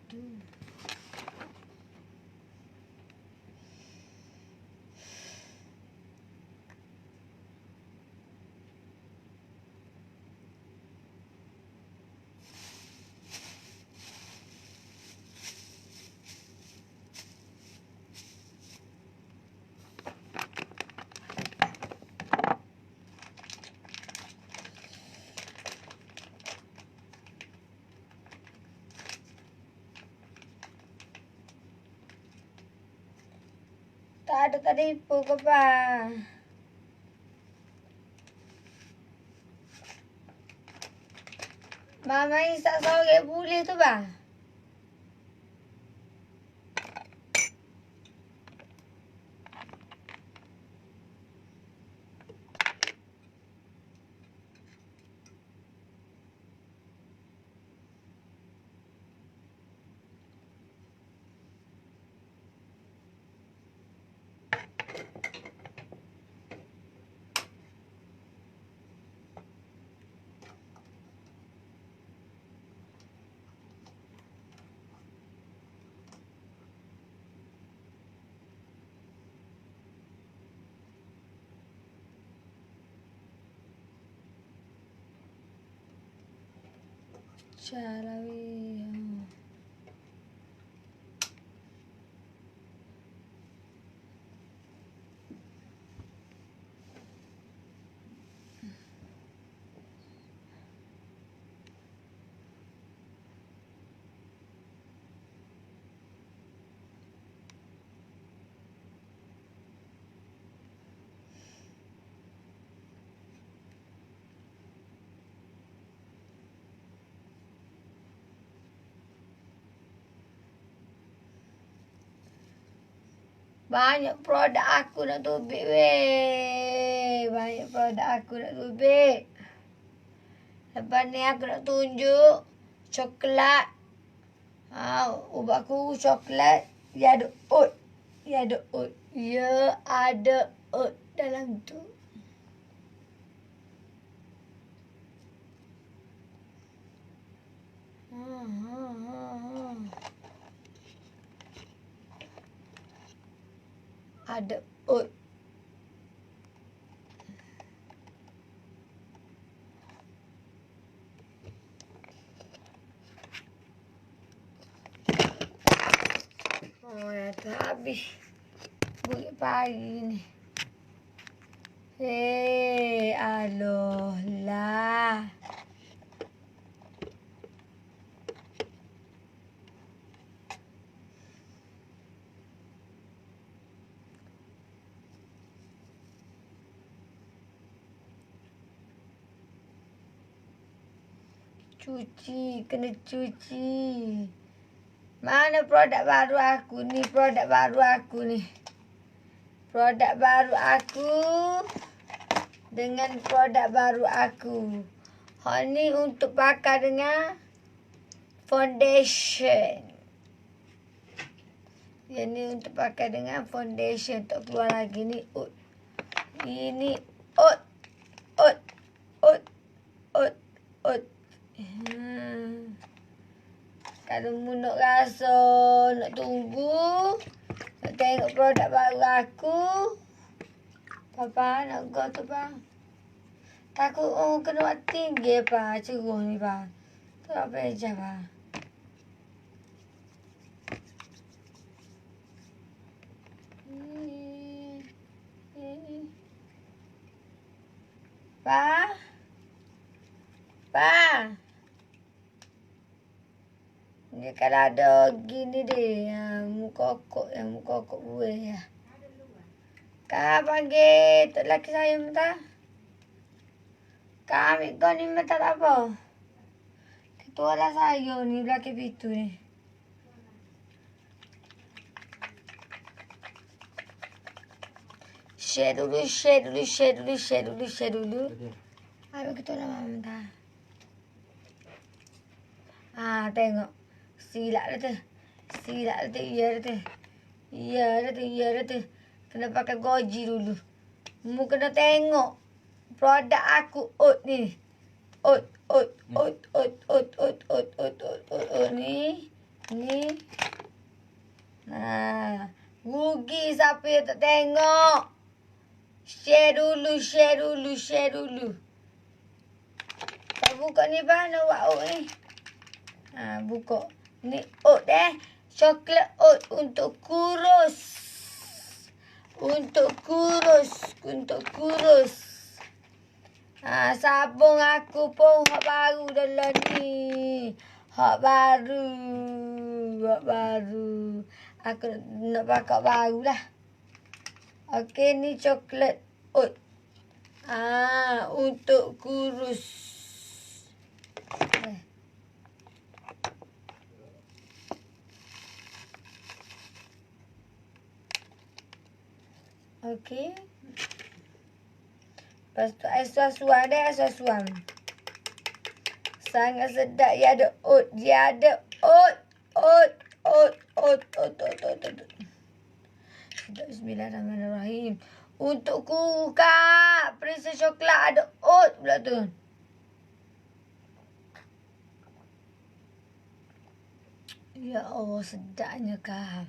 tu. Tak ada tertipu ke, Pak? Mama Isa sore boleh tu, Pak? Cara weh. Banyak produk aku nak tubik weh. Banyak produk aku nak tubik. Lepas ni aku nak tunjuk coklat. Ubat aku coklat. Dia ada oat. Dia ada oat. Ya ada oat dalam tu. Ada oat. Oh, ya tu habis. Buat pagi ni. Aloh lah. Cuci, kena cuci. Mana produk baru aku ni? Produk baru aku ni. Produk baru aku dengan produk baru aku. Hal ni untuk pakai dengan foundation. Yang ni untuk pakai dengan foundation. Tak keluar lagi ni oat. Ini oat. Oat. Oat. Oat. Oat. Kalau mu nak rasa, nak tunggu, nak tengok produk baru aku, Papa nak go tu, Pak. Takut kena buat tinggi, Pak. Ceruh ni, Pak. Tak apa je, Pak. Pak. Pak. Ni kalau ada gini dia, muka okok buih ya. Kak panggil tok laki saya minta. Kak ambil kau ni minta tak apa. Ketua lah saya ni belakang pintu ni. Share dulu. Ambil ketua lah mama minta. Tengok. Silap dah tu. Ya dah tu. Kena pakai goji dulu. Mu kena tengok. Produk aku oat ni. Oat ni. Ni. Rugi siapa yang tak tengok. Share dulu. Tak buka ni mana buat oat ni. Buka. Ni oat coklat oat untuk kurus. Sabun aku pun hak baru dalam ni. Hak baru. Aku nak pakai baru lah. Okey, ni coklat oat. Untuk kurus. Okey. Lepas tu air suam. Sangat sedap. Dia ada oat. Bismillahirrahmanirrahim. Untuk Kak Princess Coklat ada oat pula tu. Ya Allah, sedapnya Kak.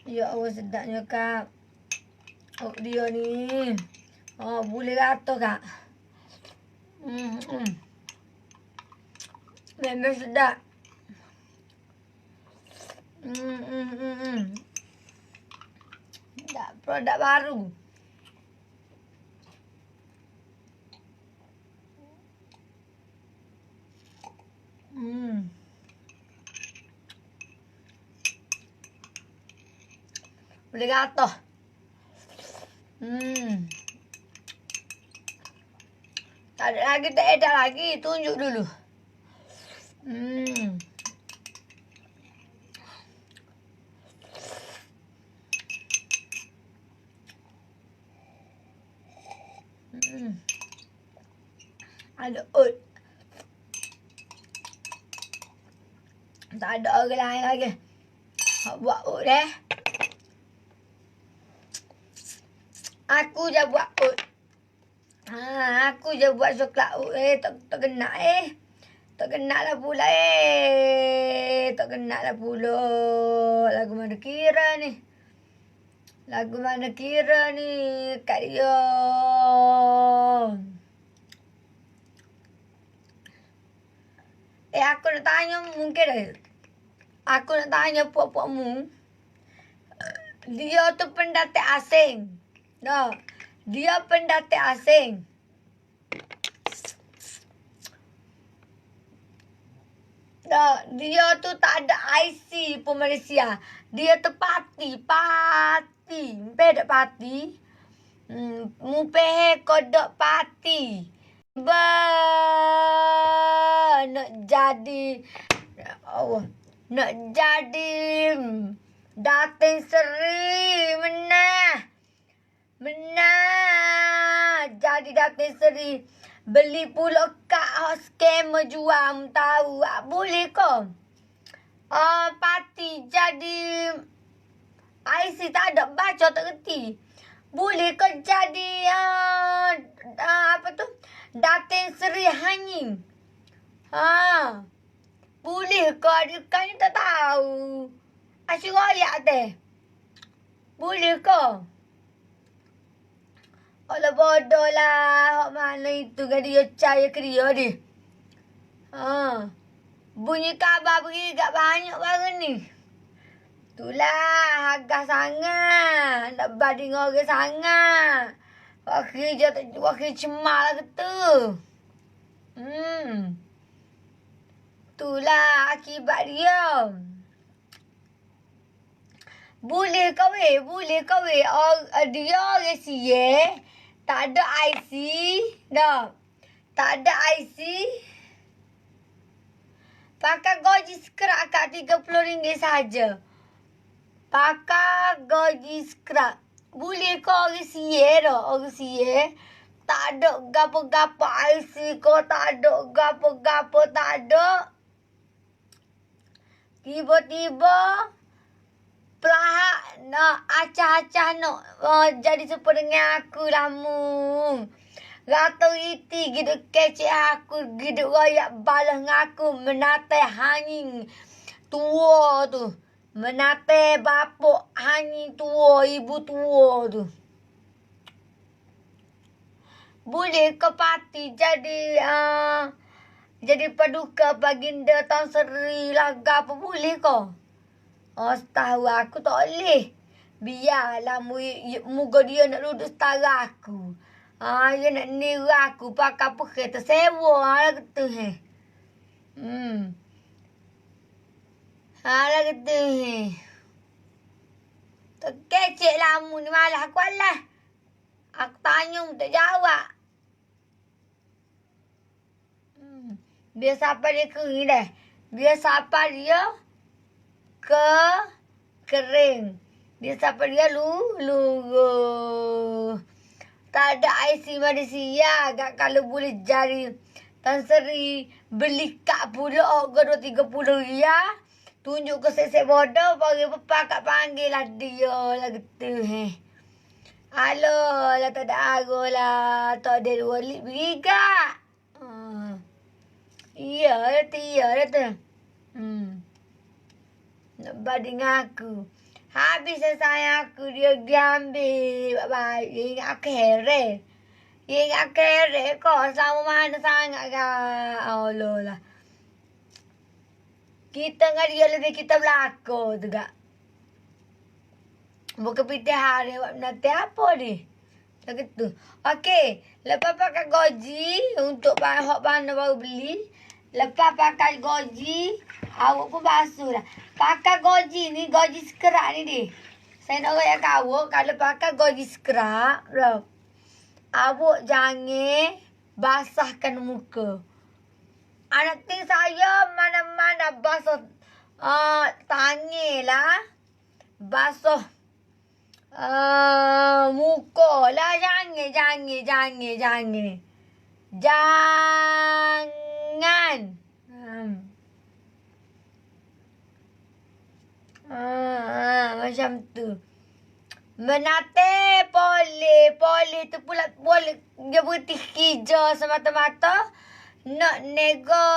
Ya Allah, sedapnya Kak. Oat dia ni. Boleh rata Kak. Memang sedap. Produk baru. Boleh rata. Tak ada lagi. Tunjuk dulu. Ada oat. Tak ada orang lain lagi. Buat oat Aku je buat oat. Aku je buat coklat oat tak kena Tak kena lah pula Tak kena lah pula. Lagu mana kira ni? Kat dia. Aku nak tanya mungkin Aku nak tanya puak-puakmu. Dia tu pendatang asing. Dia pendatang asing. Dia tu tak ada IC pun Malaysia. Dia tu parti. Mpeh parti. Mupehe kodok parti. Nak jadi Datin Seri. Menang jadi Datin Seri. Beli pula kak scammer jual. Tahu boleh ke? Parti jadi IC tak ada. Baca tak kerti. Boleh ke jadi Datin Seri Hanying? Boleh ke? Kan tak tahu. Asyik royak teh. Boleh ke? Alah bodoh lah. Hak mana itu kan dia cahaya keria dia. Bunyi khabar beri gak banyak barang ni. Itulah harga sangat. Nak banding orang sangat. Wakil cemal lah kata. Itulah akibat dia. Boleh ke weh? Dia orang siye. Tak ada IC. Tak ada IC. Pakai goji skrak kat RM30 saja. Pakai goji skrak. Boleh ke orang siye Orang siye. Tak ada gapo-gapo IC ko. Tak ada gapo-gapo. Tak ada. Tiba-tiba. Pelahak nak acah-acah nak jadi serupa dengan aku lah mu. Rata iti gitu kecek aku gitu royak balas ngaku menate hanging tua tu. Menate bapuk hanging tua ibu tua tu. Boleh ke parti jadi paduka baginda Tan Sri Laga apa boleh kau? Oh, setahu aku tak boleh. Biarlah muka dia nak duduk setara aku. Dia nak niru aku pakai apa kereta sewa lah kata lah kata tak kecek lah mu ni malah aku alah. Aku tanya tak jawab. Biar siapa dia kering dah. Biar siapa dia kering. Biar siapa dia luruh. Tak ada IC Malaysia agak kalau boleh jari Tan Sri beli kak pula ke 230 ria. Tunjuk ke sesek bodoh bagi papa kat panggil lah dia lah gitu Halo lah tak ada arah lah. Tak ada 2 lip beriga. Iya lah tu. Nak banding aku. Habis saya aku dia ambil baik. Dia ingat aku heret. Dia ingat aku heret kau sama mana sangat kak. Allah lah. Kita dengan dia lebih kita berlaku tu kak. Bukan pitih hari nanti apa ni. Begitu. Okey. Lepas pakai goji untuk hok mana baru beli. Lepas pakai goji. Awak pun basuh dah. Pakai goji ni. Goji sekerak ni dia. Saya nak raya kawak. Kalau pakai goji sekerak. Awak jangan basahkan muka. Anak ting saya mana-mana basuh. Tangan lah. Basuh. Muka lah. Jangan. Macam tu. Menate boleh tu pula boleh dia berhenti kerja semata-mata nak nego.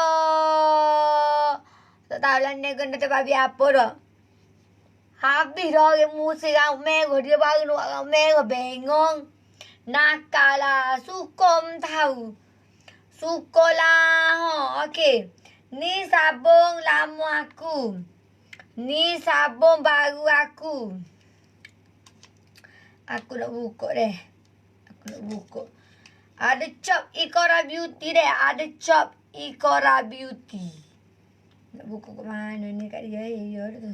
Tak tahulah nego nak babi apa dah. Habis dah orang musik rambut merah dia baru nak rambut merah bengong. Nakal lah. Sukom tahu. Sukolah. Okey. Ni sabun lama aku. Ni sabun baru aku. Aku nak buka deh. Ada Chop Ikora Beauty deh. Ada Chop Ikora Beauty. Nak buka ke mana ni kat dia? Ya tu.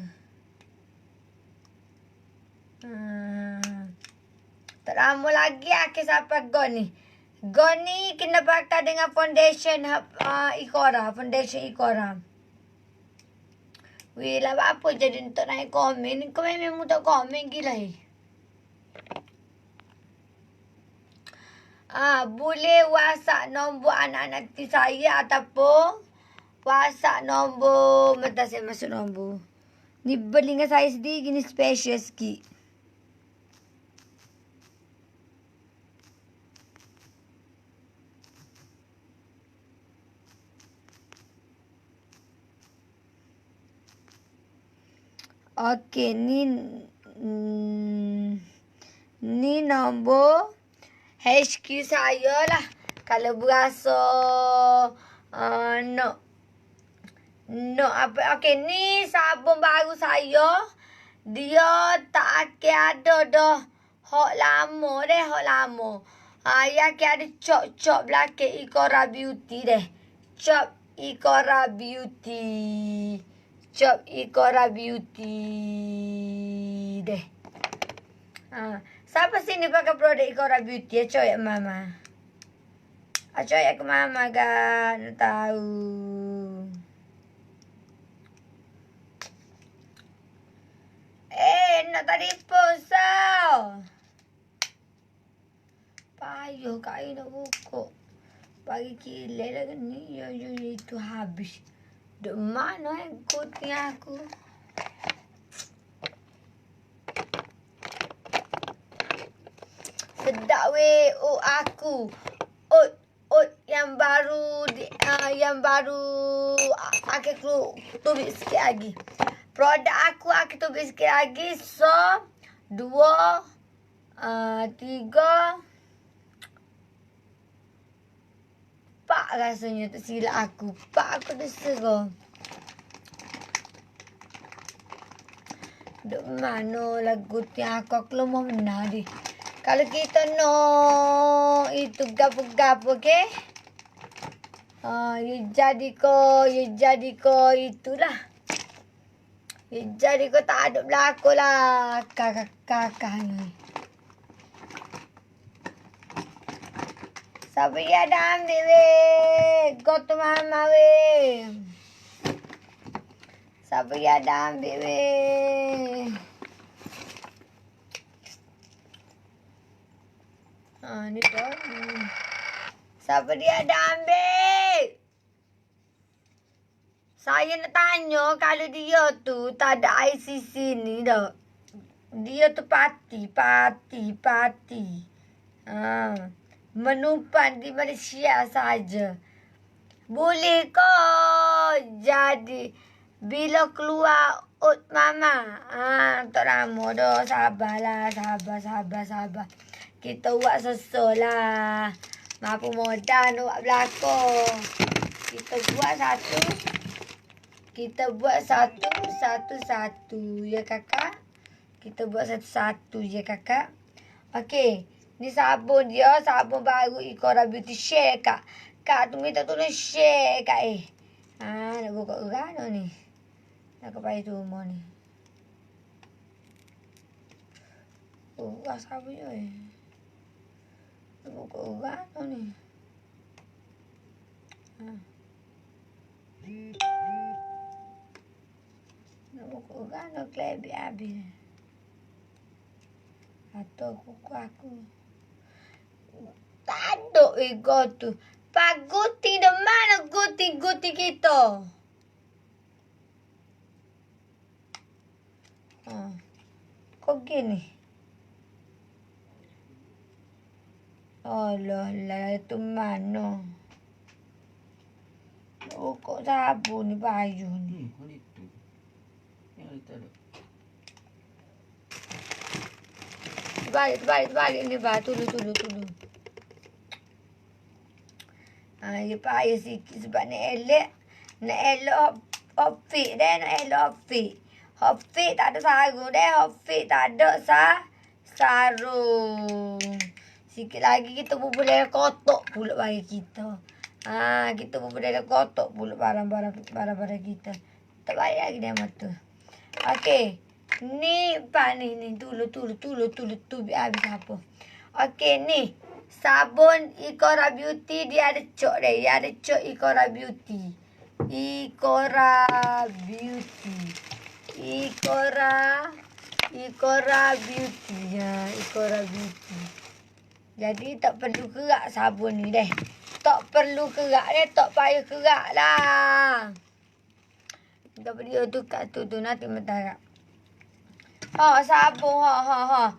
Tak lama lagi akhir sampai gon ni. Gon ni kena pakai dengan foundation Ikora. Foundation Ikora. Weh lah apa jadi untuk naik komen. Kau memang tak komen gila boleh WhatsApp nombor anak-anak saya ataupun WhatsApp nombor. Bentar saya masuk nombor. Ni beli dengan saya sendiri gini special sikit. Okey, ni nombor HQ saya lah. Kalau berasa no apa. Okey, ni sabun baru saya. Dia tak akan ada dah hok lama deh, hok lama. Yang ada cop belakang Ikora Beauty deh. Chop Ikora Beauty deh. Siapa sini pakai produk Ikora Beauty? Coy mama. Coy aku mama kan nak tahu. Nak tadi posau. Payuh kain nak buka. Bagi kilai lah ni. Ya itu habis. Duk mana kuting aku? Sedap weh aku. yang baru aku tulis sikit lagi. Produk aku tulis sikit lagi. So 2 3 4 rasanya tak silap aku. 4 aku terserah. Duk mana lagu tiang aku lemah benar ni. Kalau kita itu gapo-gapo ke? Ya jadi ko itulah. Ya jadi ko tak ada berlaku lah kakak ni. Siapa yang ada ambil weh? Go to mama weh. Siapa yang ada ambil weh? Ni tu. Siapa dia ada ambil? Saya nak tanya kalau dia tu tak ada ICC ni dah. Dia tu parti. Menumpan di Malaysia saja. Boleh kau jadi bila keluar mama. Tak lama dah. Sabarlah. Sabar. Kita buat sesuatu lah. Mampu modal nak buat belakang. Kita buat satu. Ya kakak? Kita buat satu je kakak. Okey. Ni sabun dia. Sabun baru Ikora Beauty. Share kak. Kak tu minta tolong share kak nak buka urano ni. Nak kepada rumah ni. Sabun je Nak buka urano ni. Nak buka urano kelebih habis. Atau kuku aku. Tak ada ego tu. Pak Guti dah mana Guti kita? Kok gini? Alah, itu mana? Kok sabun ni baju ni? Itu. Yang itu ada. Terbalik ni bah. Tulu. Ya payah sikit sebab nak elok hopfit dah. Hopfit tak ada sarung dah. Hopfit tak ada sarung. Sikit lagi kita boleh kotak pula bagi kita. Kita boleh kotak pula barang-barang kita. Tak baik lagi dia mata. Okey. Ni pak ni tulu biar habis apa. Okey ni sabun Ikora Beauty dia ada cok dia. Dia ada cok Ikora Beauty. Ikora Beauty. Ya, Ikora Beauty. Jadi tak perlu kerak sabun ni deh. Tak perlu kerak deh, tak payah kerak lah. Kita beri tu kat tu nanti mentara. Sabun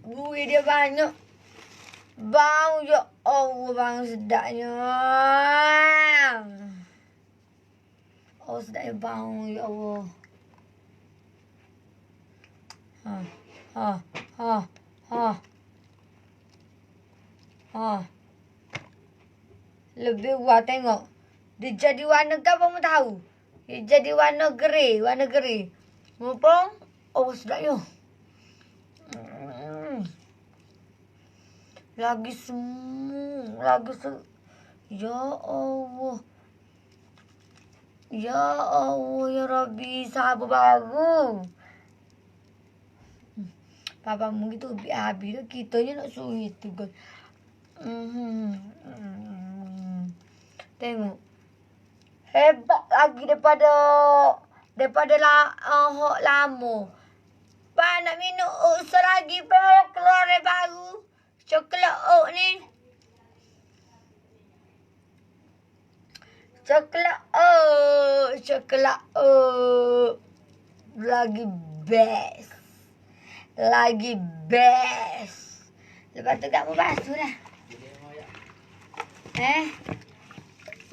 Bui dia banyak. Bau ya Allah, bau sedapnya. Sedapnya bau ya Allah. Lebih buat tengok. Dia jadi warna apa kamu tahu? Dia jadi warna grey. Mumpung. Sedapnya. Lagi semu. Ya Allah. Ya Rabbi. Sabun baru. Papamu gitu habis tu kitanya nak suruh itu kan. Tengok. Hebat lagi daripada lama. Pa nak minum oat lagi pa keluar baru. Coklat oat ni. Coklat oat. Lagi best. Lepas tu kamu basuh dah.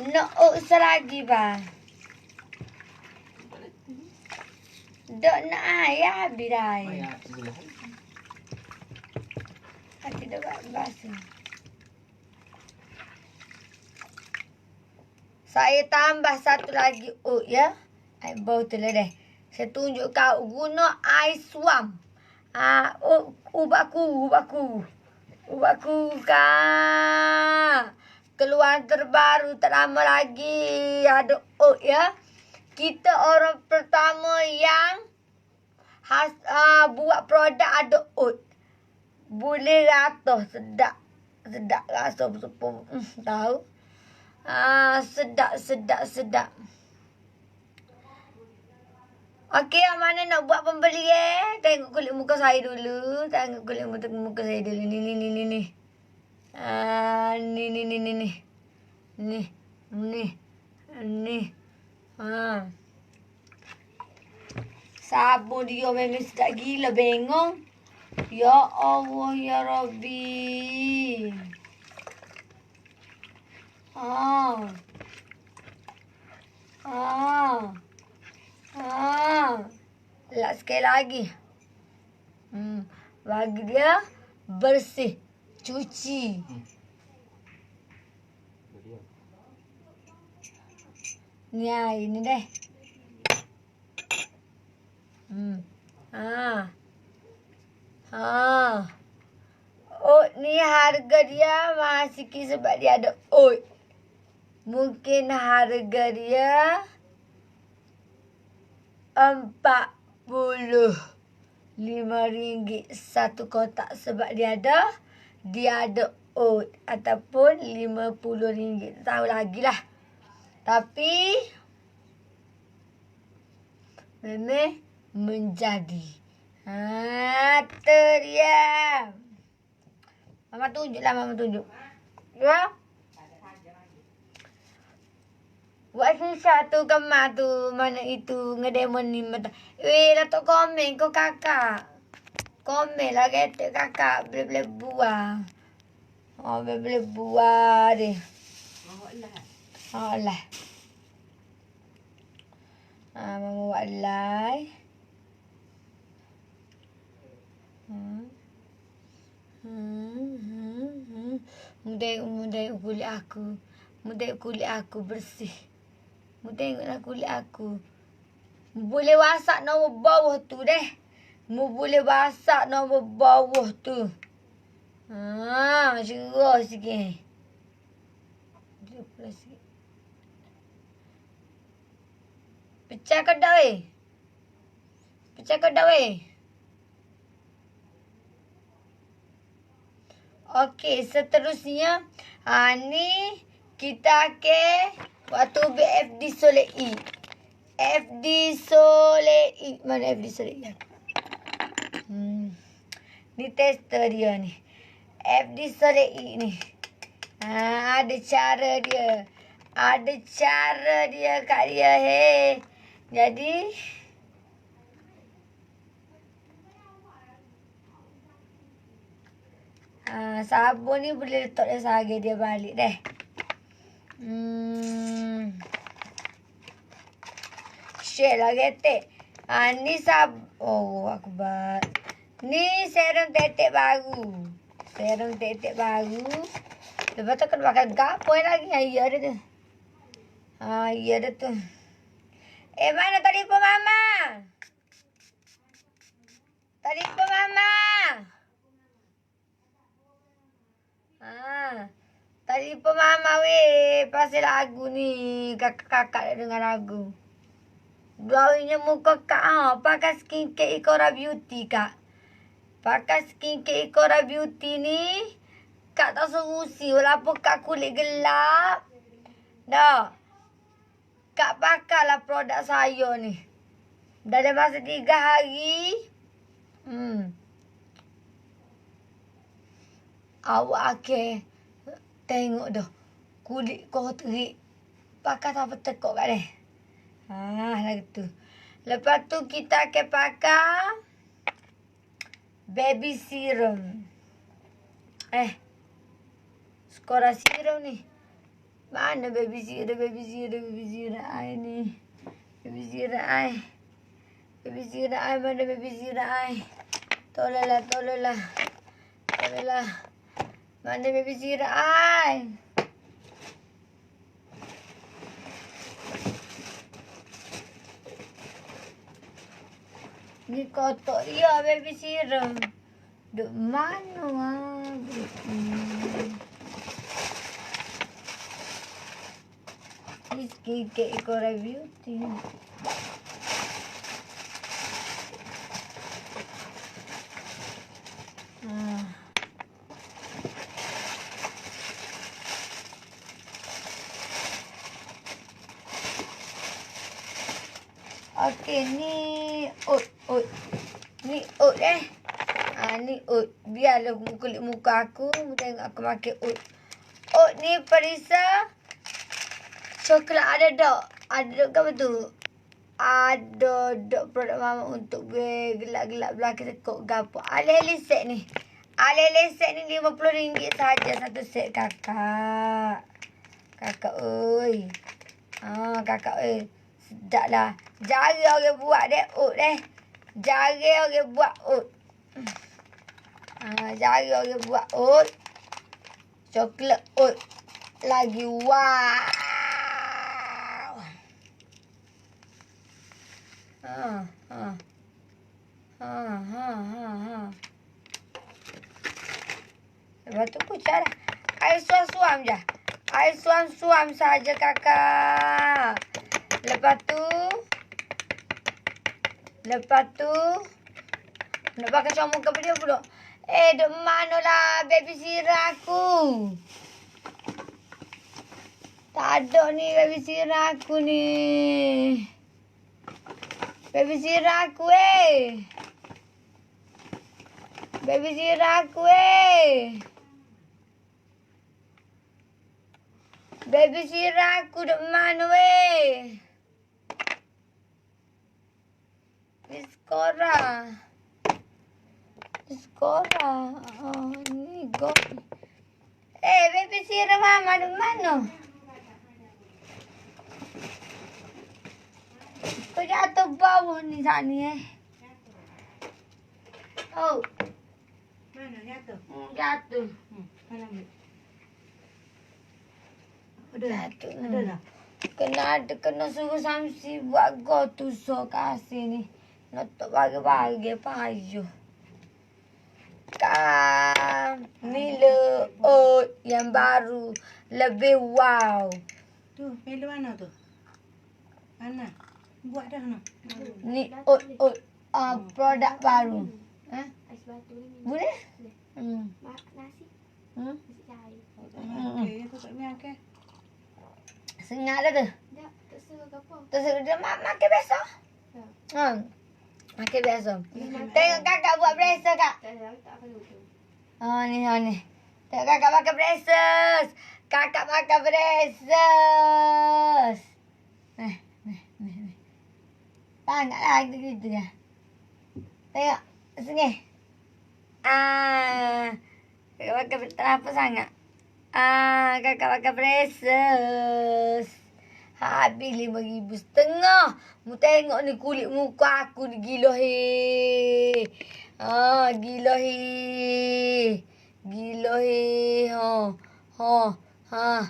Nak usah lagi, bah. Dok nak ayah habis dah. Ayah sebelah. Hati dah basuh. Saya tambah satu lagi oat ya. Air botol deh. Saya tunjuk kau guna air suam. Ubatku kak. Keluar terbaru tak lama lagi. Ada oat ya. Kita orang pertama yang buat produk ada oat. Boleh rata sedap. Sedap rasa sepuluh. Tahu? Sedap. Okey, yang mana nak buat pembeli Tengok kulit muka saya dulu. Tengok kulit muka saya dulu. Ni. Ni. Sabun dia memang sedap gila, bengong. Ya Allah, ya Rabbi. Last sekali lagi. Bagi dia bersih. Cuci. Ni air ni deh. Oat ni harga dia mahal sikit sebab dia ada oat. Mungkin harga dia RM45 satu kotak sebab dia ada oat ataupun RM50. Tahu lagi lah. Tapi memang menjadi. Tu dia. Mama tunjuk. Ya. Buat susah tu kemas tu. Mana itu ngedemon ni. Datuk komen kau kakak. Komen lah kata kakak. Boleh buah. Boleh buah dia. Lah. Mama buat live. Tengok kulit aku bersih. Tengoklah kulit aku. Boleh masak nombor bawah tu deh. Boleh masak nombor bawah tu. Cerah sikit. Pecah kedai weh. Okey, seterusnya ni kita ke waktu BFD Solei. Mana FD Solei? Ni tester dia ni. FD Solei ni. Ada cara dia. Kat dia Jadi sabun ni boleh letak dia sahaja dia balik deh. Share lah ketek. Ni aku buat. Ni serum tetek baru. Lepas tu kena pakai gapo lagi. Ya ada tu. Ya ada tu. Mana telefon mama? Telefon mama weh. Pasal lagu ni. Kakak dengar lagu. Glowingnya muka kak. Pakai skincare Ikora Beauty kak. Pakai skincare Ikora Beauty ni. Kak tak solusi. Walaupun kak kulit gelap. Dah. Kak pakailah produk saya ni. Dalam masa 3 hari. Awak tengok dah. Kulit kau terik. Pakai sampai tekuk kat dia. Lagi tu. Lepas tu kita akan pakai baby serum. Skora serum ni. Mana baby zira ai ni? Baby zira ai. Baby zira ai, mana baby zira ai? Tolonglah. Mana baby zira ai? Ni kotor ya baby zira. Duk mana This cake Ikora Beauty. Okey, ni oat. Ni oat ni oat. Biarlah kulit muka aku. Tengok aku makan oat. Oat ni Parisa. Coklat ada dok. Ada dok apa tu? Ada dok produk mama untuk gelap-gelap belakang tekuk gapo. Alele set ni. Alele set ni RM50 saja satu set kakak. Kakak oi. Kakak oi. Sedap lah. Jarang orang buat deh oat Jarang orang buat oat. Jarang orang buat oat. Coklat oat. Lagi wow. Lepas tu pucat lah. Air suam-suam je. Air suam-suam saja kakak. Lepas tu nak pakai comel ke dia pula. Duk mana lah baby sirah aku. Tak ada ni baby sirah aku ni. Baby sirah aku Baby sirah aku Baby sirah aku duk mana Diskora. Ni go. Baby sirah mama duk mana? Kau jatuh bawah ni saat ni Oh. Mana jatuh? Jatuh. Mana ambil? Jatuh. Ada dah? Kena suruh Samsi buat go tusuk kasih ni. Nak bagi-bagi payuh. Ni oat yang baru. Lebih wow. Tu, pilih mana tu? Mana? Buat dah no. Ni oat. Produk baru. Ais batu ni. Boleh? Nasi. Hmm? Nasi cair. Okey, tu tak biar ke? Sengat dah tu. Tak, tak suruh ke apa. Terus dia makan biasa. Ya. Makan biasa. Tengok kakak buat biasa kak. Tak ada, tak akan lupa. Ni. Tengok kakak makan breakfast. Kakak makan breakfast. Ni. Sangatlah gitu ya. Tengok. Sini. Kakak makan apa sangat? Kakak makan breakfast. Habis RM5.5. Mu tengok ni kulit muka aku ni gila Gila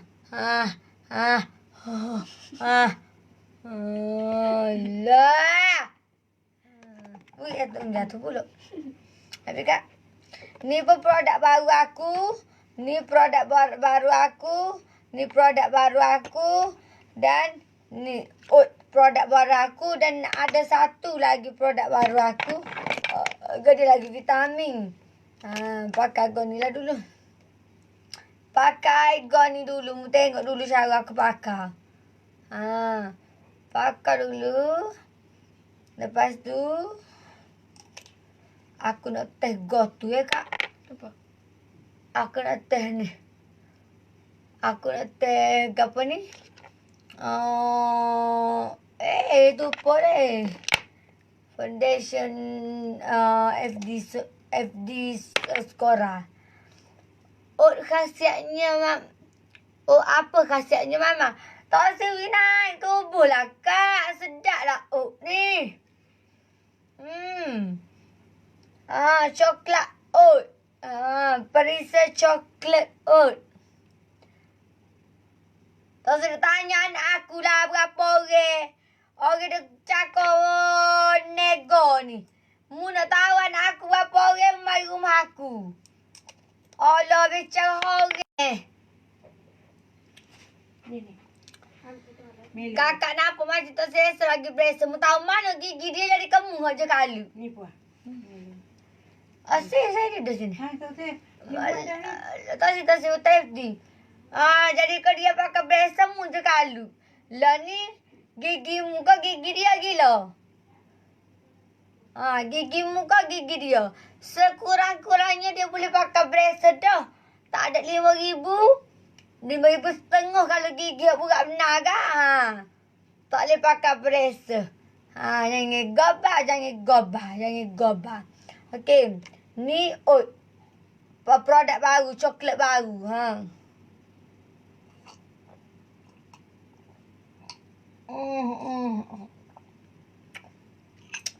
Alah. Jatuh pula. Habis kak. Ni pun produk baru aku. Ni produk baru aku. Dan ni produk baru aku. Dan ada satu lagi produk baru aku. Dia lagi vitamin. Pakai gon ni lah dulu. Pakai gon ni dulu. Tengok dulu cara aku pakai. Pakai dulu. Lepas tu aku nak teh gon tu kak. Apa? Aku nak teh ni. Aku nak teh apa ni? Itu apa ni? Foundation FD Skora. Khasiatnya Oh, apa khasiatnya Mama? Tak seri naik tubuh lah, Kak. Sedap lah oat ni. Coklat oat. Perisa coklat oat. Tak seri tanya anak aku lah berapa orang. Orang dia cakap nego ni. Mu nak tahu anak aku berapa orang mari rumah aku. Allah bicara orang. Ni. Meli. Kakak nampak macam tak selesa lagi berasa. Mu tahu mana gigi dia jadi kemung aja kali. Ni puah. Meli. Asyik saya duduk sini. Ha, tak boleh. Ni buat dah ni. Tak si tadi. Jadi kalau dia pakai berasa mu je kalu. Lah ni gigi muka gigi dia gila. Gigi muka gigi dia. Sekurang-kurangnya dia boleh pakai bracelet dah. Tak ada 5,000. 5,500 kalau gigi burak benar kan. Tak boleh pakai bracelet. Jangan gobah. Okey. Ni oat. Produk baru, coklat baru.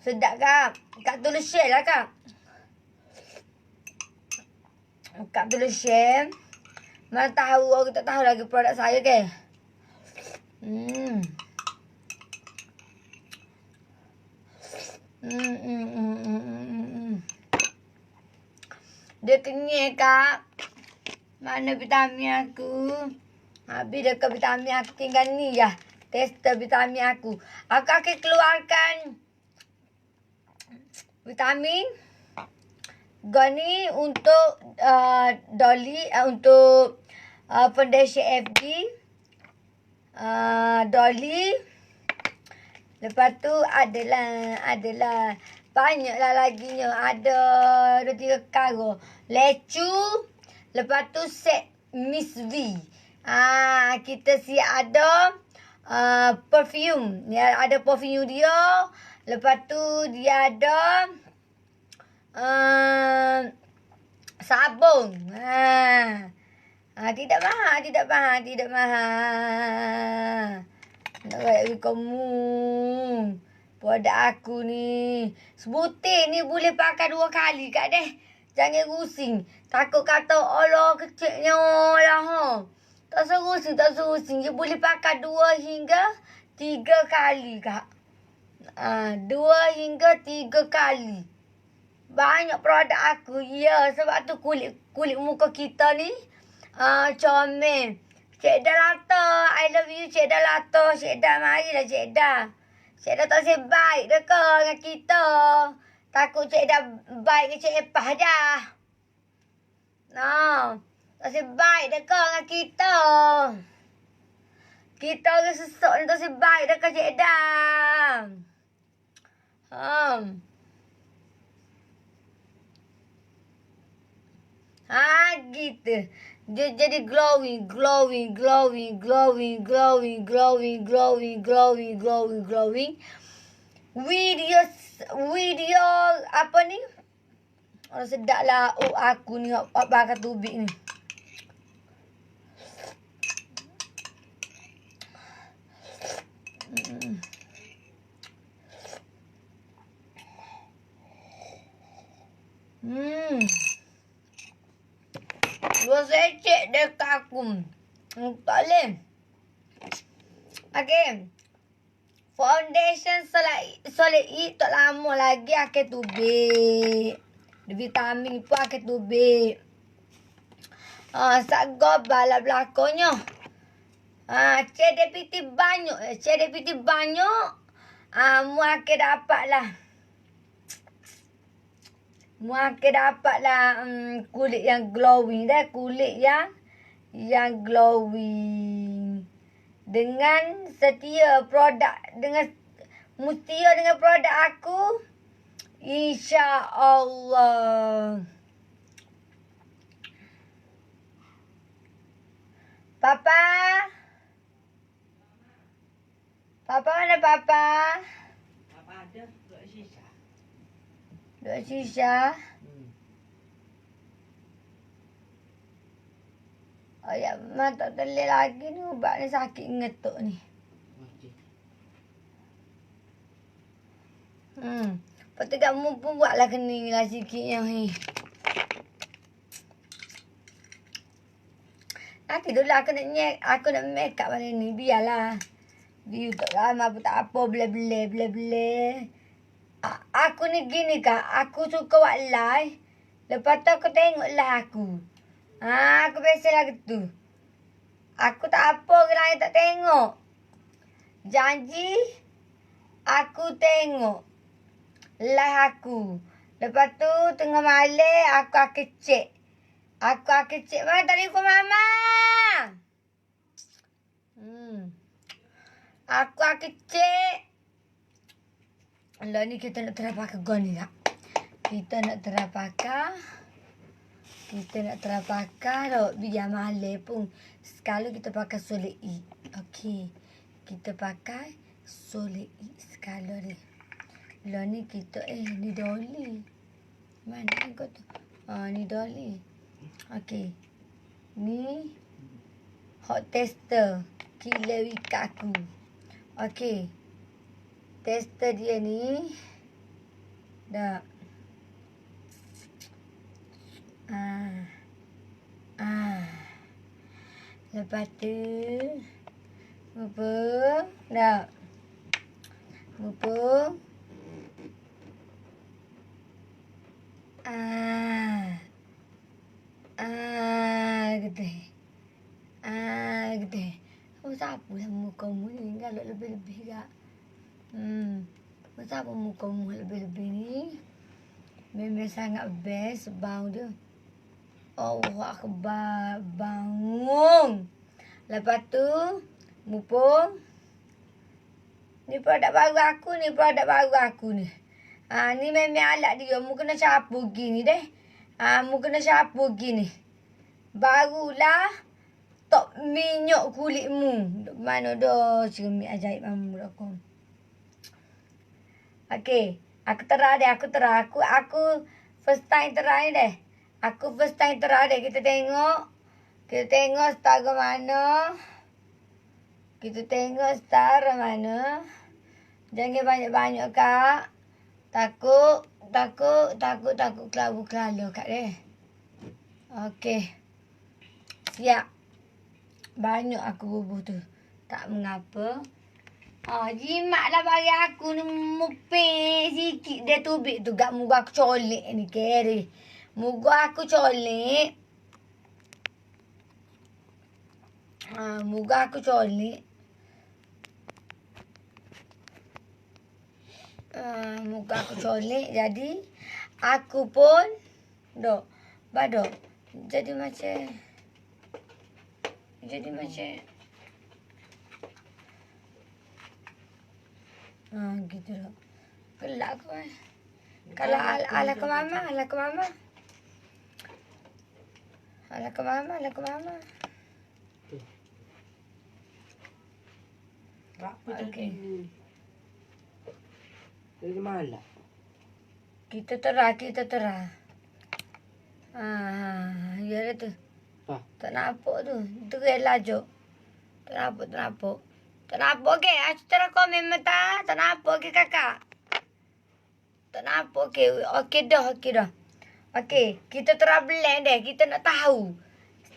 Sedap Kak. Kak tulis share lah Kak. Kak tulis share. Mana tahu orang tak tahu lagi produk saya ke. Dia kenyal Kak. Mana vitamin aku? Habis dah ke vitamin aku tinggal ni ya. Tester vitamin aku. Aku akan keluarkan vitamin Gani untuk Dolly, untuk foundation FD, Dolly. Lepas tu adalah banyaklah laginya. Ada 2-3 perkara. Lecu. Lepas tu set Miss V. Kita siap ada perfume. Ya, ada perfume dia. Lepas tu dia ada sabun. Tidak mahal. Nak raya kamu. Produk aku ni. Sebutir ni boleh pakai 2 kali Kak deh. Jangan rusing. Takut kata Allah kecilnya lah. Tak serusing. Dia boleh pakai 2 hingga 3 kali Kak. 2 hingga 3 kali. Banyak produk aku. Ya, sebab tu kulit muka kita ni comel. Cik Dah Lata. I love you Cik Dah Lata. Cik Dah, marilah Cik Dah. Cik Dah tak sebaik dah ke dengan kita. Takut Cik Dah baik dengan Cik Epah dah. Tak sebaik dah ke dengan kita. Kita orang sesok ni tak sebaik dah ke Cik Dah. Gitu. Dia jadi glowing. Video apa ni? Oh, sedap lah. Aku ni bakar tubik ni. Dua secek dekat aku. Tak boleh. Okay. Foundation solid E tak lama lagi akan tubik. Vitamin pun akan tubik. Sagor bala belakangnya. CDPT banyak. Mu akan dapat lah. Kulit yang glowing dah. Kulit yang glowing. Dengan setia produk. Setia dengan produk aku. InsyaAllah. Papa mana Papa? Apa ada? Duk sisa. Duk sisa? Ayah mak tak telih lagi ni. Ubat ni sakit ngetuk ni. Okey. Lepas tu kamu pun buatlah kening lah sikit yang ni. Nanti dulu aku nak make up hari ni. Biarlah. View tak lama pun tak apa. Bela-bela. Aku ni gini kak. Aku suka buat live. Lepas tu aku tengok live aku. Aku biasa lah gitu. Aku tak apa ke lain tak tengok. Janji. Aku tengok live aku. Lepas tu tengah malam aku akan cek. Mana telefon mama? Aku akan cek. Lah ni kita nak terapakah gon ni tak? Kita nak terapakah dah biar malam pun. Sekali kita pakai solid E. Okey. Kita pakai solid E sekali ni. Lah ni kita ni Dolly. Mana kau tu? Ni Dolly. Okey. Ni hot tester. Kila wika aku. Okey. Tester dia ni. Dah. Lepas tu. Mumpung. Dah. Mumpung. Gitu. Gitu. Sapu lah mukamu ni. Kalau lebih-lebih tak. Sapu mukamu lebih-lebih ni. Memang sangat best bau dia. Allah Akbar. Bangun. Lepas tu. Mumpung. Ni produk baru aku ni. Ni memang alat dia. Mu kena sapu gini deh. Mu kena sapu gini. Barulah tok minyak kulitmu. Mana dah cermin ajaib mamu dah kau. Okey. Aku terah deh. Aku first time terah ni deh. Kita tengok. Star ke mana. Jangan banyak-banyak kak. Takut kelabu kak deh. Okey. Siap. Banyak aku bubuh tu. Tak mengapa. Jimatlah bagi aku ni mupik sikit dia tubik tu. Gak muka aku colek ni kere. Muka aku colek. Jadi aku pun badok. Jadi macam gitu loh. Gelak aku. Kalau ala ke mama. Apa Okey. Dari mana? Kita terah. Ya dah tu. Tak nampak tu. Tu rela je. Tak nampak. Tak nampak ke? Terah komen mata. Tak nampak ke kakak? Tak nampak ke? Okey dah. Okey. Kita terah blend deh. Kita nak tahu.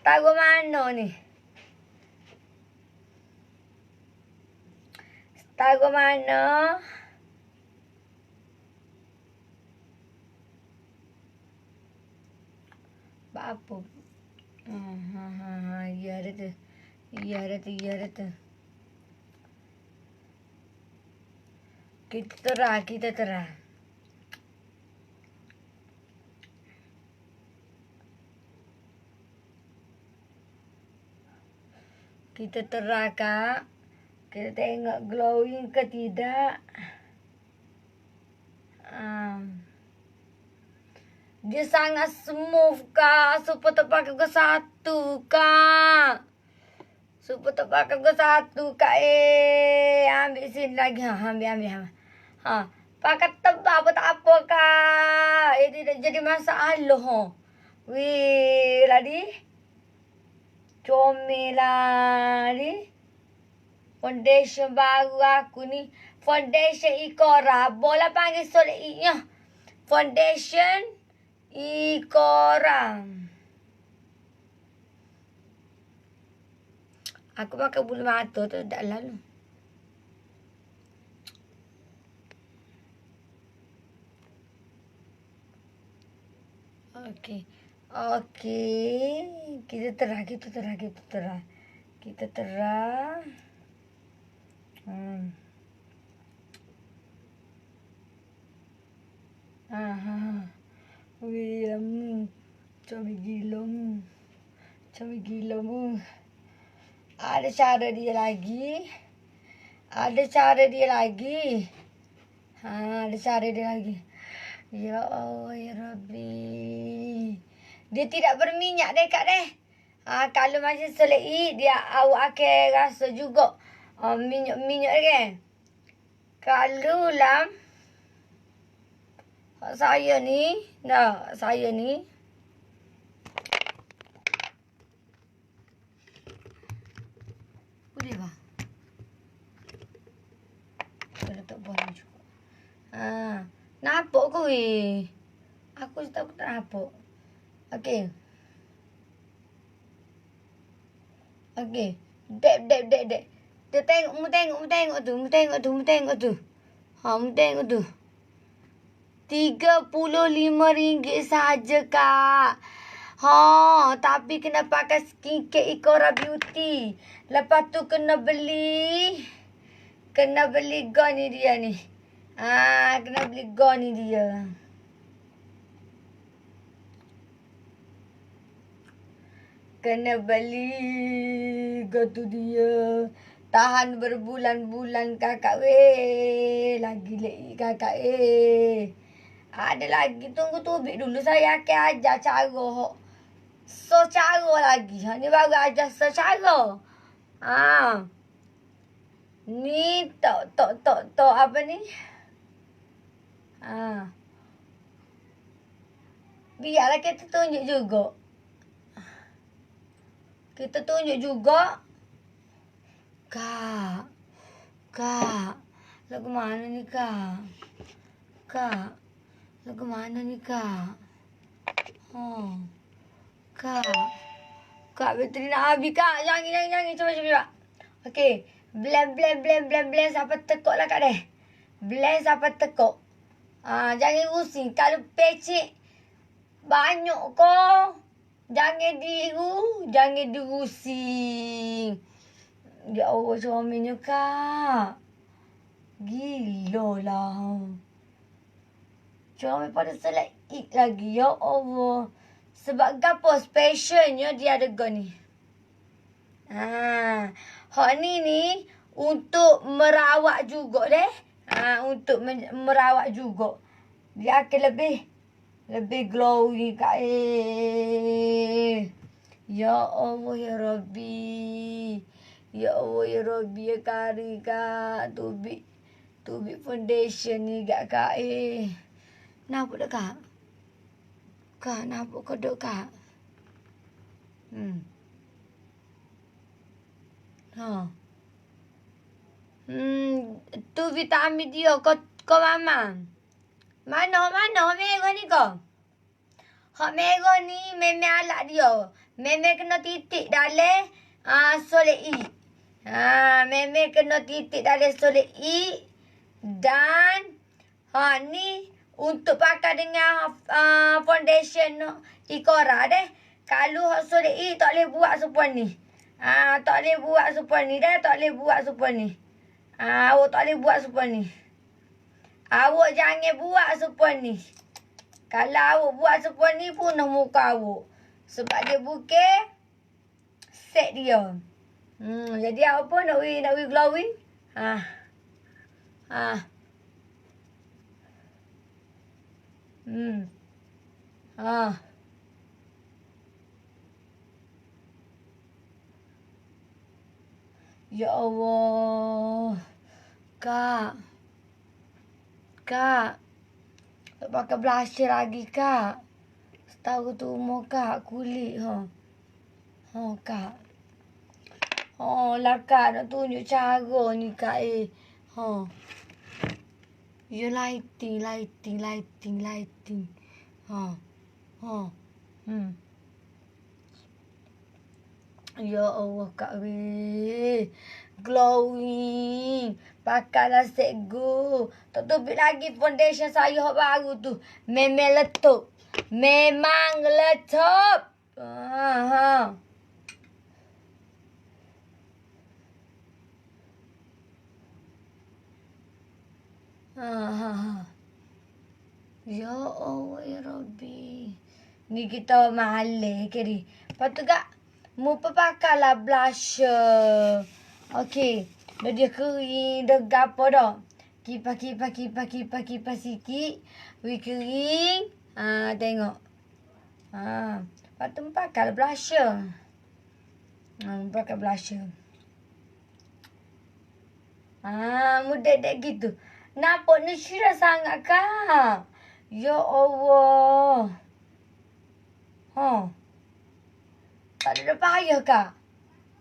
Tahu mana ni? Tahu mana? Apa? Ya dah tu. Kita terah. Kita terah kak. Kita tengok glowing ke tidak. Dia sangat smooth kak. Super terpakai ke satu kak. Ambil sini lagi. Ambil. Pakai tebal pun tak apa kak. Tidak jadi masalah. Wih, ladi. comel lah ni. Foundation baru aku ni. Foundation Ikora. Bola panggil solek nya. Foundation Ikora. Aku pakai bulu mata tu tak lalu. Okey. Kita terah. Kita terah. Wih, comel gila mu. Ada cara dia lagi. Ada cara dia lagi. Ya Allah, ya Rabbi. Dia tidak berminyak dekat deh. Kalau macam selai, dia awak akan rasa juga minyak kan. Kalau lah saya ni, boleh bah? Boleh tak boleh juga. Nampak ke weh? Aku tak nampak. Okey. Dek. Dia tengok tu. Mu tengok tu. 35 ringgit saja, Kak. Tapi kena pakai skincare Ikora Beauty. Lepas tu kena beli gon ni dia ni. Kena beli gon ni dia. Kena beli gon tu dia. Tahan berbulan-bulan kakak weh. Lagi kakak ada lagi. Tunggu tubik dulu. Saya akan ajar cara. Cara lagi. Ni baru ajar cara. Ni tok apa ni? Biarlah kita tunjuk juga. Kak. Lagu mana ni, Kak? Lagu mana ni, Kak? Kak, bateri nak habis, Kak. Jangan. Cuba. Okey. Blend sampai tekuk lah, Kak deh. Blend sampai tekuk. Jangan rusing. Kalau pecik banyak kau. Jangan dirusing. Ya Allah, comelnya, Kak. Gila lah. Comel pada selai lagi. Ya Allah. Sebab gapo specialnya dia ada gon ni. Hak ni untuk merawat juga deh. Untuk merawat juga. Dia akan lebih glowy, Kak. Ya Allah, ya Rabbi. Ya Kari, Kak. Tubik foundation ni, Kak. Nampak tak, Kak? Kak, nampak ke tak, Kak? Tu vitamin dia. Kau mama. Mana merah ni kau? Hak merah ni memang alat dia. Memang kena titik dalam solek I. Memang kena titik dalam solek I. Dan ni untuk pakai dengan foundation Ikora deh. Kalau hak solek I tak boleh buat seperti ni. Tak boleh buat seperti ni dah. Tak boleh buat seperti ni. Awak tak boleh buat seperti ni. Awak jangan buat seperti ni. Kalau awak buat seperti ni, punah muka awak. Sebab dia bukan set dia. Jadi awak pun nak glowing. Ya Allah. Kak. Tak pakai blusher lagi, Kak. Setahu tu umur Kak kulit. Kak. Kak nak tunjuk cara ni Kak Ya lighting. Ya Allah Kak weh. Glowing. Pakailah cikgu. Tak tubik lagi foundation saya hok baru tu. Memang letup. Ya Allah ya Rabbi. Ni kita malih ke ni. Lepas tu Kak, mu pakailah blusher. Okey. Dia kering, dah gapo dah. Kipas sikit. Wi kering. Tengok. Lepas tu pakailah blusher. Pakai blusher. Mudah dek gitu. Nampak ni syirah sangat Kak. Ya Allah. Tak ada payah Kak.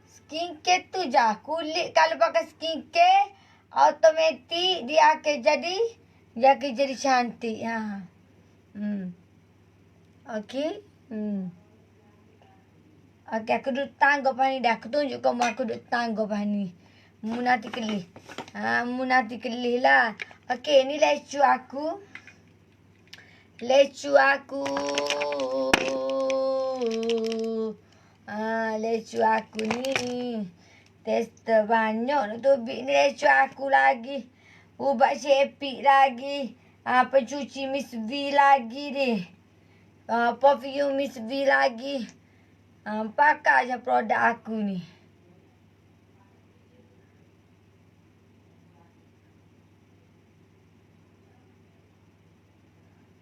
Skincare tu je. Kulit kalau pakai skincare, automatik dia akan jadi cantik. Okey. Okey, aku duduk tangga apa ni dah. Aku tunjuk kamu aku duduk tangga apa ni. Mu nanti kelih. Mu nanti kelih lah. Okey, ni lecu aku. Lecu aku ni. Tester banyak nak tubik ni lecu aku lagi. Ubat Shepik lagi. Pencuci Miss V lagi ni. Perfume Miss V lagi. Pakai je produk aku ni.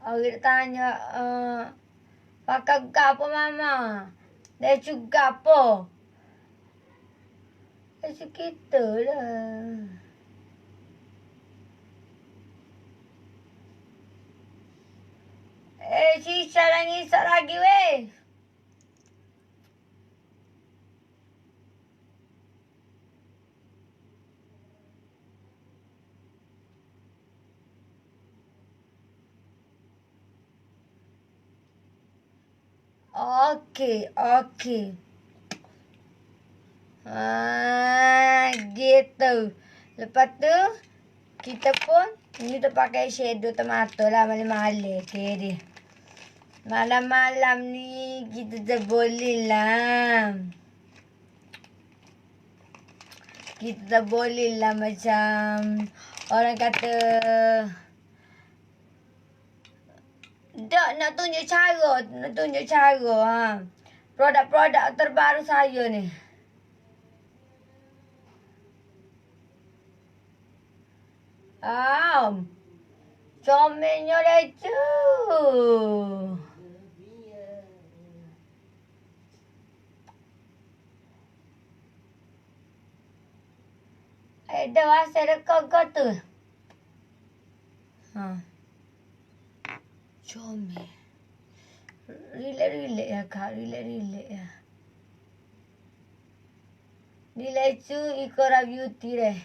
Orang tanya, pakai apa mama? Dia juga apa? Macam kita lah. Sisa dah ngisap lagi weh. Okey. Gitu. Lepas tu, kita pun, ni tu pakai shadow tomato lah malam-malam. Okay, dia. Malam-malam ni, kita dah boleh lah. Kita dah boleh lah macam, orang kata, nak tunjuk cara. Produk-produk terbaru saya ni. Comelnya lecu. Dah asal kau tu. Comel. Relax ya Kak. Relax ya. Ni lecu Ikora Beauty deh.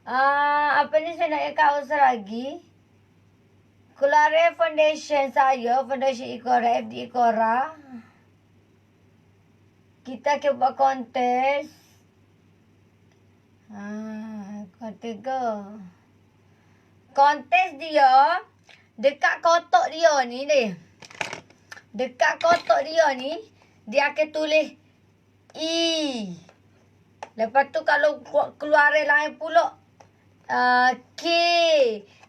Apa ni saya nak kau lagi? Keluar foundation saya. Foundation Ikora. FD Ikora. Kita ke buat kontes. Kontes dia dekat kotak dia ni deh. Dekat kotak dia ni dia akan tulis E. Lepas tu kalau keluar lain pula K.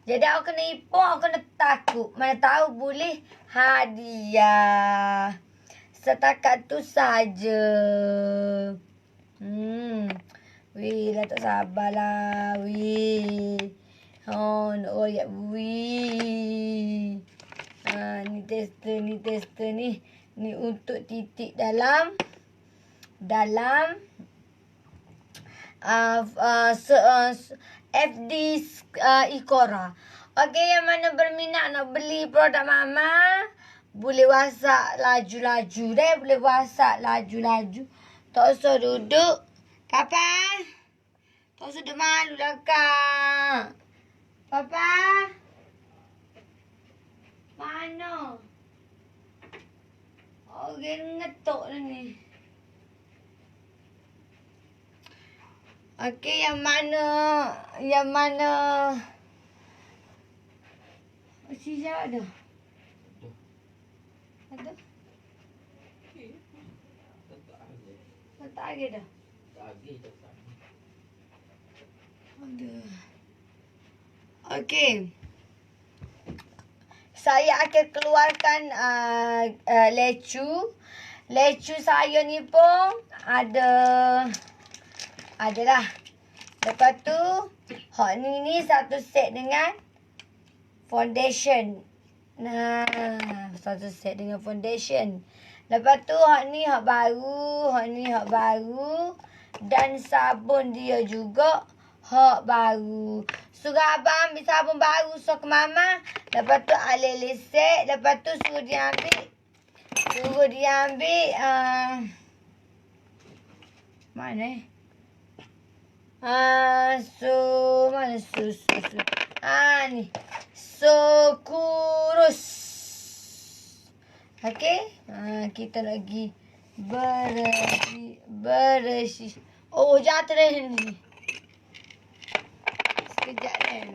Jadi aku kena ipon, aku kena takut. Mana tahu boleh hadiah. Setakat tu saja. Wih, dah tak sabarlah. Wih. Nak royak. Wih. Ni tester ni. Ni untuk titik dalam FD Ikora. Okey, yang mana berminat nak beli produk Mama, Boleh wasak laju-laju deh. Boleh wasak laju-laju. Tak usah duduk. Papa. Tak usah duduk malu dah kak. Papa. Mana? Orang ngetuk dah ni. Okey, yang mana? Yang mana? Sisa ada? Ada? Tak ada dah. Ada. Okey. Saya akan keluarkan lecu. Lecu saya ni pun adalah. Lepas tu, hak ni satu set dengan foundation. Nah, satu set dengan foundation. Lepas tu, hak ni hak baru. Hak ni hak baru. Dan sabun dia juga hak baru. Suruh abang ambil sabun baru so ke mama. Lepas tu alih set. Lepas tu suruh dia ambil. Mana mana susu. Ni. So kurus. Okey. Kita lagi bersih. Oh, jatuh dah ni. Sekejap dah.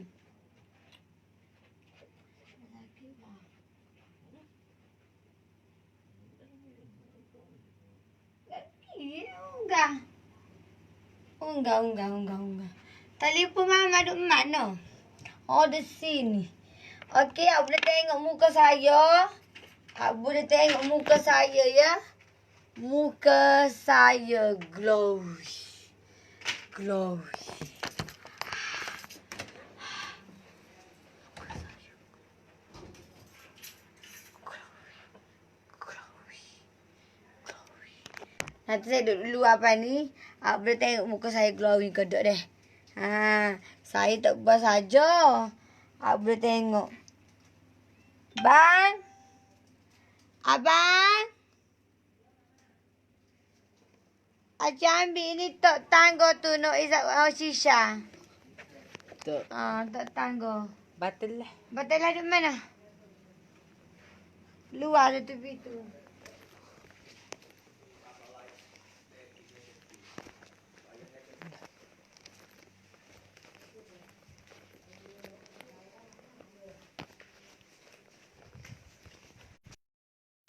Unggah. Telefon mama duduk mana? Oh, di sini. Okey, awak boleh tengok muka saya. Awak boleh tengok muka saya ya. Muka saya glowy. Nanti saya duduk dulu apa ni. Awak boleh tengok muka saya glowing ke dek deh. Saya tak buat saja. Awak boleh tengok. Bang. Abang. Acik ambil ni tok tangga tu nak isap shisha. Tak. Tok tangga. Batal lah. Batal lah di mana? Luar tu pintu.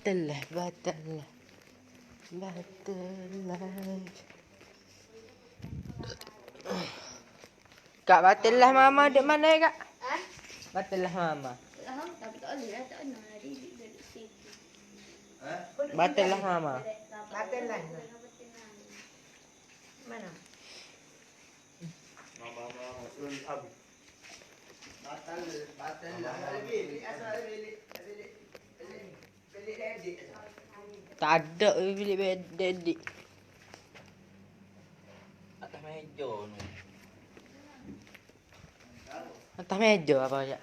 Batal lah. Kak, batal lah mama dek mana ya kak? Batal lah mama. Batal lah mama. Batal lah. Mana? Tak ada bilik bedik. Atas meja ni. Atas meja apa ya?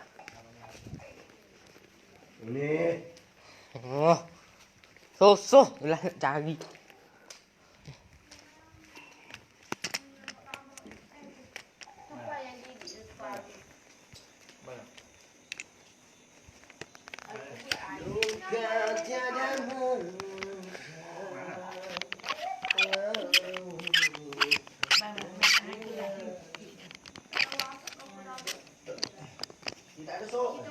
Ni. Oh. Sosoh lah nak cari. Tidak ada sok.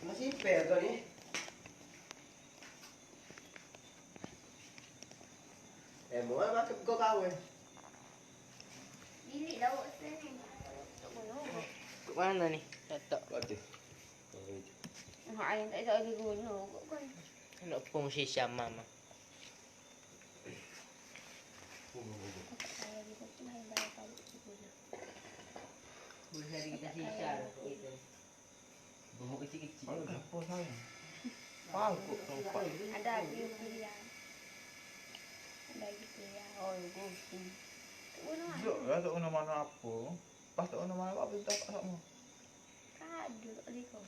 Masih fair kau ni. Mau apa kau kahwin? Bilik lauk sini. Ke mana ni? Tak. Kau Ayam tak ada lagi guna kot. Nak fungsi sama mama. Boleh cari kita sisa kita. Bumbu kecil-kecil. apa sayang? Pangkuk nampak. Ada lagi pilihan. Ada lagi pilihan. Oh, gosing. Duk lah tak guna mana apa. Pas tak guna mana apa tak sama. Kado tak boleh kau.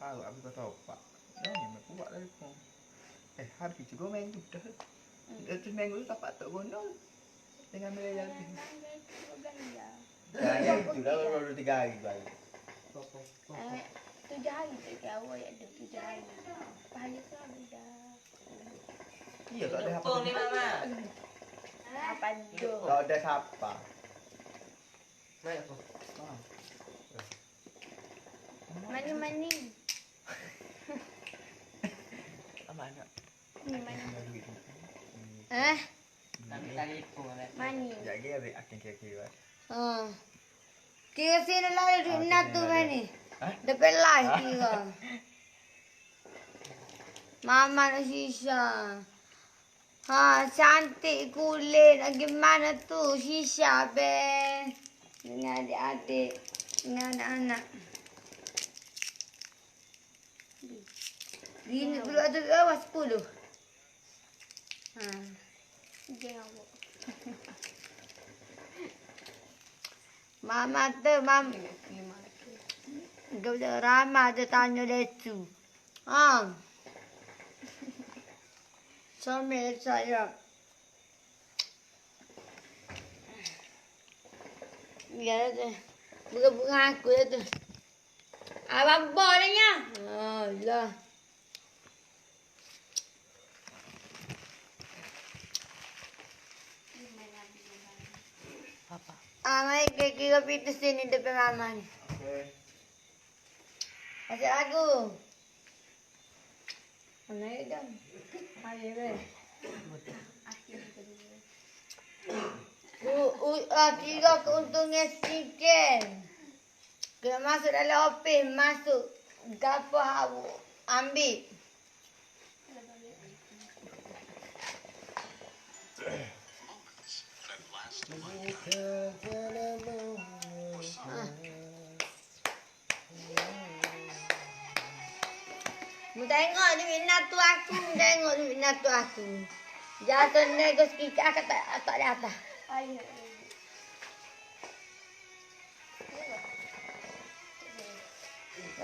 Tahu habis kau tahu pak. Dah ni aku buat lagi pun. Habis juga minggu dah. Itu minggu tu tak patut guna. Dengan Malaysia tu. Jangan itu dah baru 3 hari balik. 7 hari tak kira awak ada 7 hari. Pahala tu habis dah. Iya tak ada apa. Tepung ni mama. Apa do? Tak ada siapa. Mai aku. Mani. Mana? Ni mani. Tali tepung lah. Mani. Jadi akan kira-kira. Kira sini lah duit nak tu kan ni. Hah? Depan live kira. Mama nak sisa. Cantik kulit. Gimana tu sisa be. Dengan adik-adik. Dengan anak-anak. Gini dulu ada berapa? 10. Jangan awak. Mama tu, Gak ada ramah ada tanya lecu. Comel saya. Ya tu. Bunga aku tu. Abang bolehnya. Allah. Mai kira pintu sini depan mama ni. Okey. Masih lagu. Mana itu? Mari be. Kira keuntungnya sikit. Kena masuk dalam opis, masuk. Gapo hawu ambil. Mu tengok ni minat tu aku, tengok ni minat tu aku. Jatuh nego sikit akak tak ada atas. Ayo.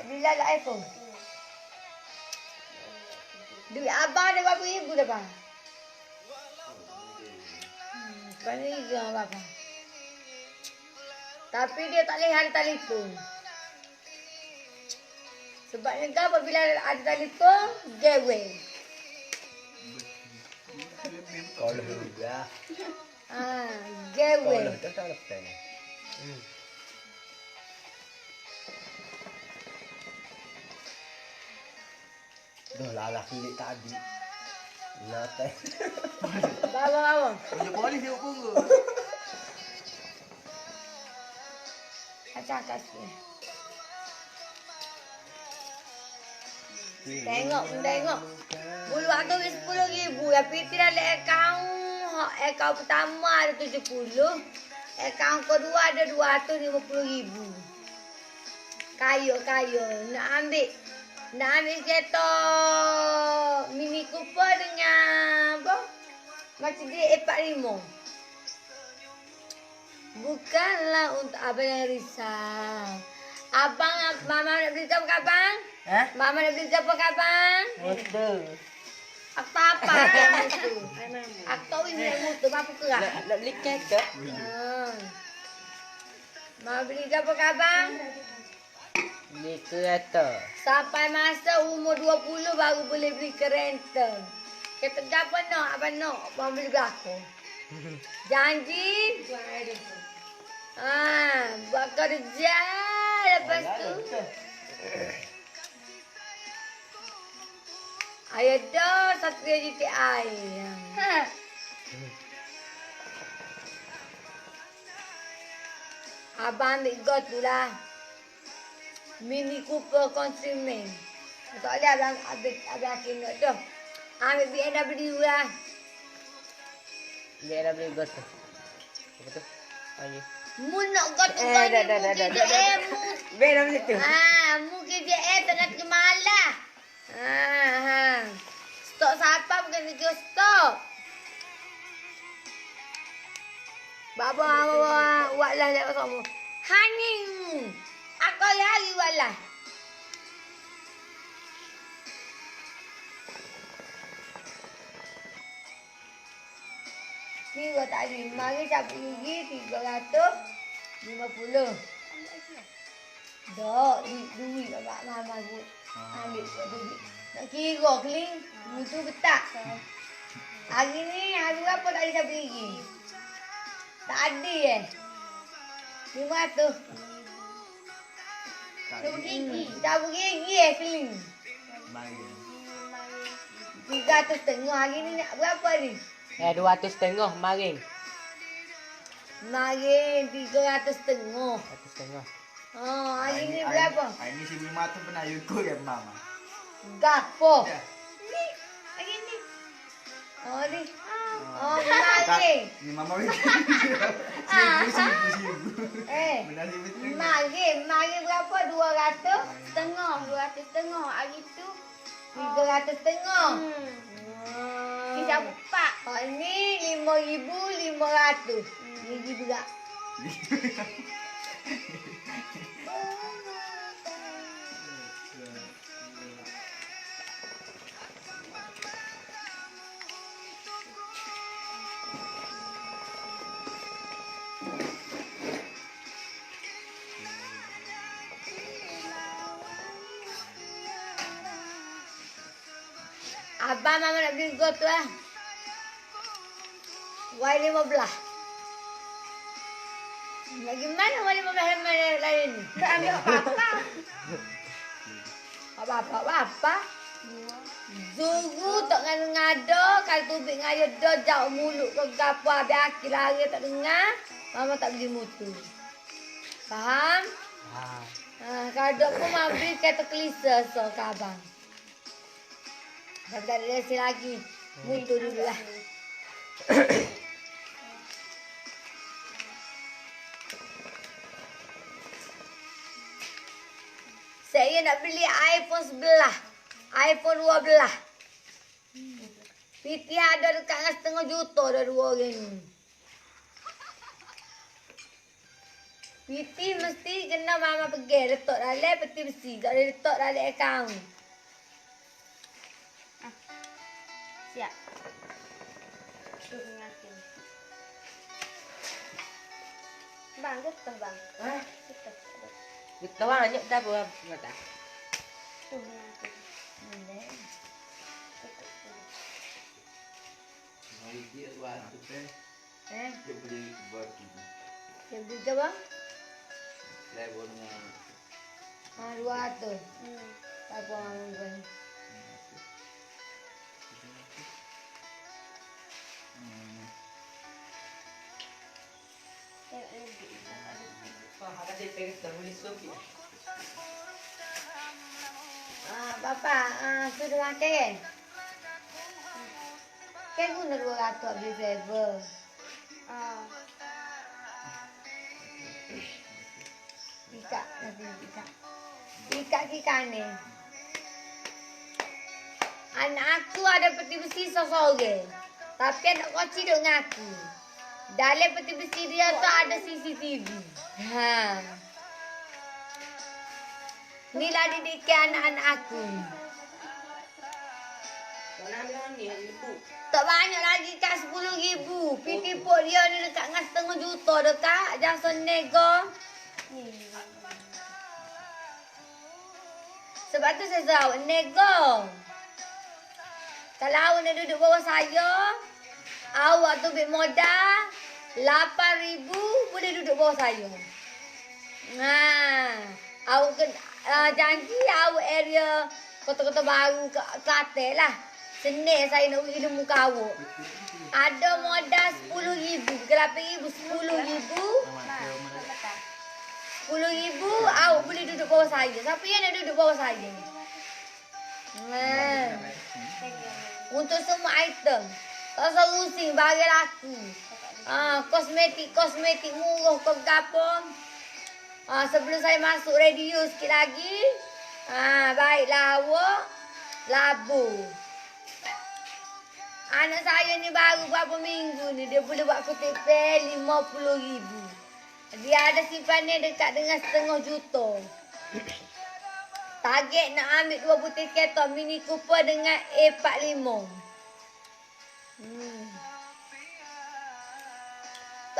Bila lah iPhone. Duit abang ada berapa ribu dah bang? Bukan ribu apa? Tapi dia tak boleh ada telefon. Sebabnya kau apabila ada telefon, gateway. Kalau juga. Gateway. Kalau dah tak lepas. Dah lah kulit tadi. Latai. Bawang. Punya polis dia punggu. Acak kasih. Tengok. Bulu aku 10,000. Tapi tidak ada akaun. Akaun pertama ada 70. Akaun kedua ada 250,000. Kayu. Nak ambil kereta Mini Cooper dengan apa? Macam dia E45. Bukanlah untuk abang yang risau. Mama nak beli apa abang? Mama nak beli apa abang? Motor. Aku tak apa tu. Aku tahu ini motor apa kerah. Nak beli kereta? Mama beli apa abang? Beli kereta. Sampai masa umur 20 baru boleh beli kereta. Kata apa nak? Abang nak. Abang beli berapa? Janji? Buat kerja. Lepas tu. Ayah dah satu GTI. Abang ambil god tu lah. Mini Cooper Countryman. Tak boleh abang akhir nak tu. Ambil BMW lah. Dia dah beli goto. Apa tu? Ayo. Mu nak god tu dah. Ber dah beli tu. Mungkin dia tengah kemalah. Stok siapa bukan dia stok. Baba buatlah dak kamu. Haning. Aku hari walah. Kira tadi mari sapu gigi 350. Dok, duit bapak mama aku ambil duit. Nak kira keling, itu betak. Hari ni hari berapa tadi sapu gigi? Tadi 500. Sapu gigi keling. Mari. 300 hari ni nak berapa ni? 200 maring. Mari 300. 100. Oh, hari ni berapa? Hari ni 1,500 pernah ikut ya mama. Gapo? Ya. Ni, hari ni. Oh, ni. Oh, mari. Ni mama wik. Seribu. Benar seribu. Mari berapa? 200? 200 hari tu. 300. Kita buka. Oh, ni 5,500. Gigi juga. Abang mama nak beli kau tu lah. Y15. Lagi mana Y15 yang mana lain ni? Tak ambil apa-apa. Apa-apa? Zuru tak ngado, kalau tubik ngaya dah jauh mulut kau gapo habis akhir lari tak dengar, mama tak beli motor. Faham? Kalau dok pun mama beli kereta kelisa so ke abang. Tapi tak ada resi lagi. Motor dulu lah. Saya nak beli iPhone 11. iPhone 12. PT ada dekat dengan 1,5 juta dah 2 orang ni. PT mesti kena mama pergi letak dalam peti besi. Tak boleh letak dalam akaun. Siap. Tu ingatin. Bang, getah bang. Getah. Kita banyak dah buat kata. Tu ingatin. Hari dia buat tu teh. Dia beli buat gitu. Dia beli ke bang? Levelnya 200. Tak apa mama beli. Bapak, sudah makan kan? Kan guna 200 beli flavor. Ikat nanti ikat. Ikat ke kanan. Anak aku ada peti besi seorang. Tapi anak kecil duk ngaku. Dalam peti besi dia tu ada CCTV. Inilah didikan anak-anak aku. Tak banyak lagi kan 10,000. Piti pok dia ni dekat dengan 1,5 juta dekat. Jangan nego. Sebab tu saya tahu nego. Kalau awak nak duduk bawah saya, awak tu bit modal 8,000 boleh duduk bawah saya. Awak janji awak area Kota-Kota Baru ke atas lah. Senin saya nak uji ilmu awak. Ada modal 10,000 ke 8,000, 10,000. 10,000 awak boleh duduk bawah saya. Siapa yang nak duduk bawah saya? Untuk semua item. Tak usah rusing bagi laku. Kosmetik murah ke berapa. Sebelum saya masuk radio sikit lagi. Baiklah awak. Labu. Anak saya ni baru berapa minggu ni. Dia boleh buat kutip pel 50,000. Dia ada simpanan dekat dengan 1,5 juta. Target nak ambil 2 butir kereta Mini Cooper dengan A45.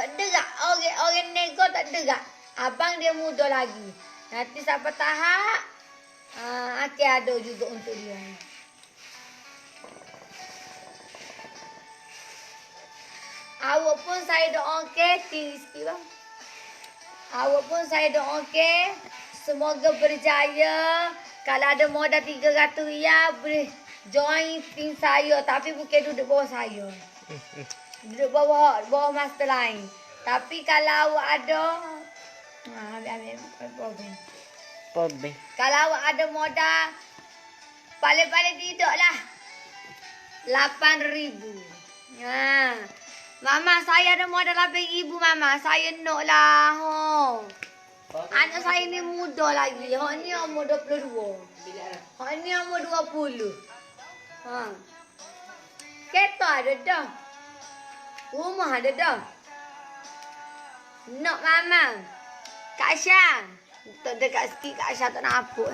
Tak derak. Orang nego tak derak. Abang dia muda lagi. Nanti siapa tahap, akan ada juga untuk dia. Awak pun saya doakan tinggi sikit bang. Awak pun saya doakan semoga berjaya. Kalau ada modal 300 riyal boleh join tim saya, tapi bukan duduk bawah saya. Duduk bawah master lain. Tapi kalau awak ada ambil problem. Pobe. Kalau awak ada modal paling-paling tidaklah 8,000. Mama, saya ada modal 8,000 mama. Saya nak lah. Anak saya ni muda lagi. Hak ni umur 22. Hak ni umur 20. Kereta ada dah. Rumah ada dah. Nak mama. Kak Syah. Tak dekat sikit Kak Syah tak nak apa.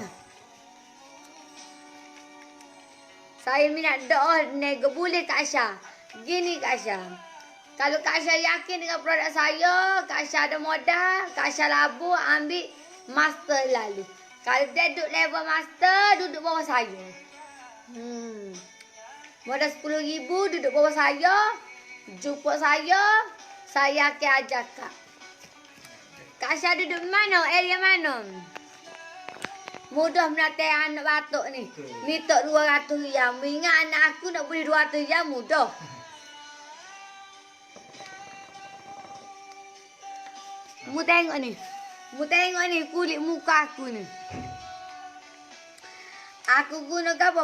Saya minat doa nego boleh Kak Syah. Gini Kak Syah. Kalau Kak Syah yakin dengan produk saya, Kak Syah ada modal, Kak Syah labur ambil master lalu. Kalau dia duduk level master, duduk bawah saya. Modal 10,000 duduk bawah saya, jumpa saya akan ajak Kak. Kak Syah duduk mana? Area mana? Mudah menatai anak batuk ni. Ni tak 200 riyal. Ingat anak aku nak beli 200 riyal mudah. Mu tengok ni. Mu tengok ni kulit muka aku ni. Aku guna apa?